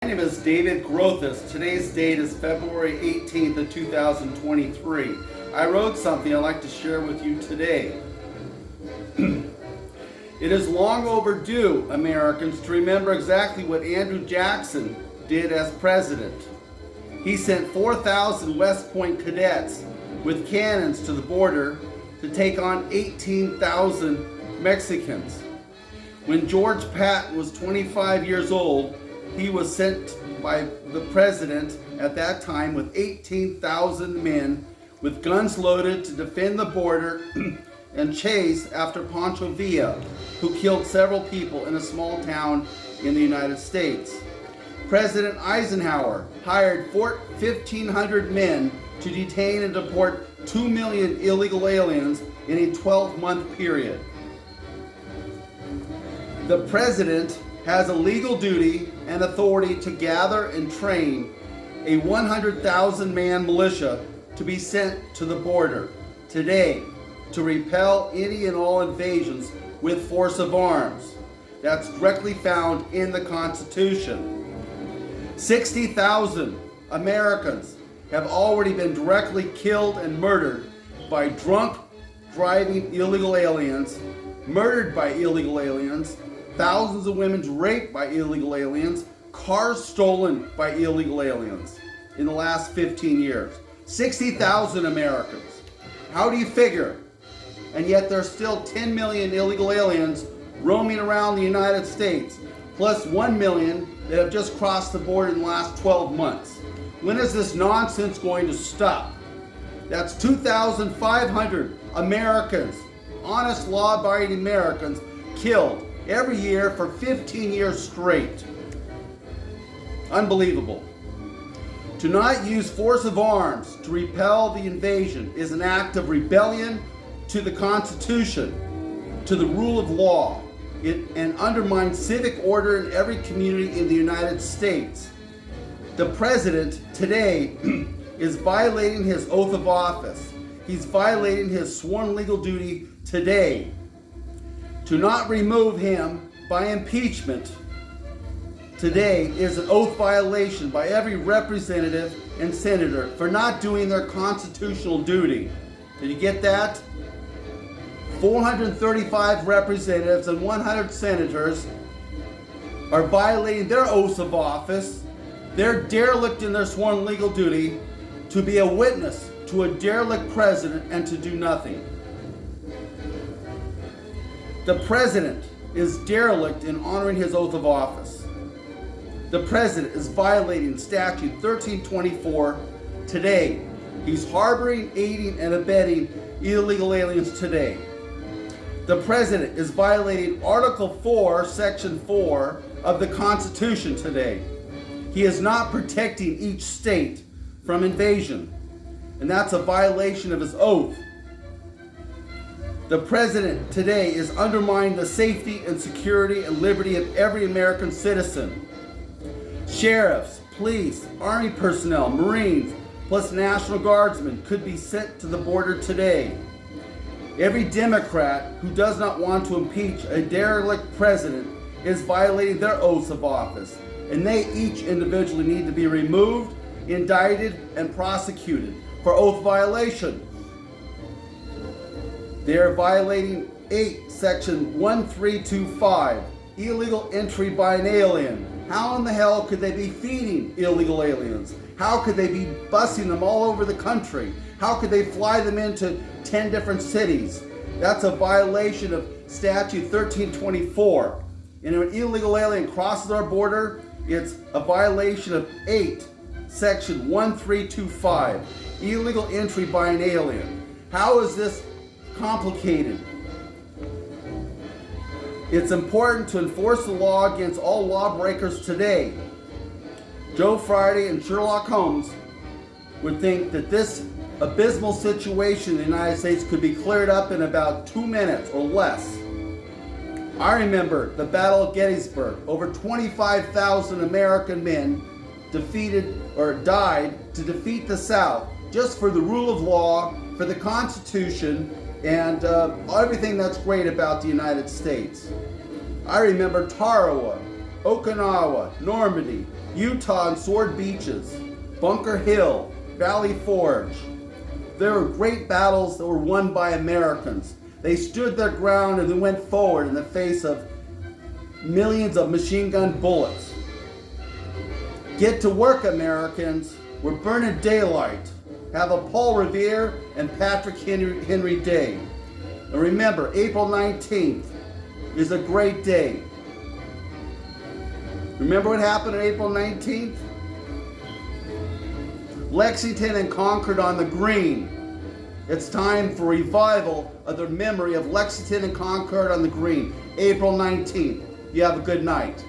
My name is David Grothus. Today's date is February 18th of 2023. I wrote something I'd like to share with you today. It is long overdue, Americans, to remember exactly what Andrew Jackson did as president. He sent 4,000 West Point cadets with cannons to the border to take on 18,000 Mexicans. When George Patton was 25 years old, he was sent by the president at that time with 18,000 men with guns loaded to defend the border and chase after Pancho Villa, who killed several people in a small town in the United States. President Eisenhower hired 1,500 men to detain and deport 2 million illegal aliens in a 12-month period. The president has a legal duty and authority to gather and train a 100,000-man militia to be sent to the border today to repel any and all invasions with force of arms. That's directly found in the Constitution. 60,000 Americans have already been directly killed and murdered by drunk driving illegal aliens, murdered by illegal aliens, thousands of women raped by illegal aliens, cars stolen by illegal aliens in the last 15 years. 60,000 Americans. How do you figure? And yet there's still 10 million illegal aliens roaming around the United States, plus 1 million that have just crossed the border in the last 12 months. When is this nonsense going to stop? That's 2,500 Americans, honest law-abiding Americans, killed every year for 15 years straight. Unbelievable. To not use force of arms to repel the invasion is an act of rebellion to the Constitution, to the rule of law, and undermines civic order in every community in the United States. The president today is violating his oath of office. He's violating his sworn legal duty today. To not remove him by impeachment today is an oath violation by every representative and senator for not doing their constitutional duty. Did you get that? 435 representatives and 100 senators are violating their oaths of office. They're derelict in their sworn legal duty to be a witness to a derelict president and to do nothing. The president is derelict in honoring his oath of office. The president is violating Statute 1324 today. He's harboring, aiding, and abetting illegal aliens today. The president is violating Article 4, Section 4 of the Constitution today. He is not protecting each state from invasion, and that's a violation of his oath. The president today is undermining the safety and security and liberty of every American citizen. Sheriffs, police, army personnel, Marines, plus National Guardsmen could be sent to the border today. Every Democrat who does not want to impeach a derelict president is violating their oaths of office, and they each individually need to be removed, indicted, and prosecuted for oath violation. They are violating 8 Section 1325, illegal entry by an alien. How in the hell could they be feeding illegal aliens? How could they be busing them all over the country? How could they fly them into 10 different cities? That's a violation of Statute 1324. And when an illegal alien crosses our border, it's a violation of 8 Section 1325, illegal entry by an alien. How is this complicated? It's important to enforce the law against all lawbreakers today. Joe Friday and Sherlock Holmes would think that this abysmal situation in the United States could be cleared up in about 2 minutes or less. I remember the Battle of Gettysburg. Over 25,000 American men defeated or died to defeat the South just for the rule of law, for the Constitution, and everything that's great about the United States. I remember Tarawa, Okinawa, Normandy, Utah and Sword Beaches, Bunker Hill, Valley Forge. There were great battles that were won by Americans. They stood their ground and they went forward in the face of millions of machine gun bullets. Get to work, Americans. We're burning daylight. Have a Paul Revere and Patrick Henry Day. And remember, April 19th is a great day. Remember what happened on April 19th? Lexington and Concord on the Green. It's time for revival of the memory of Lexington and Concord on the Green. April 19th. You have a good night.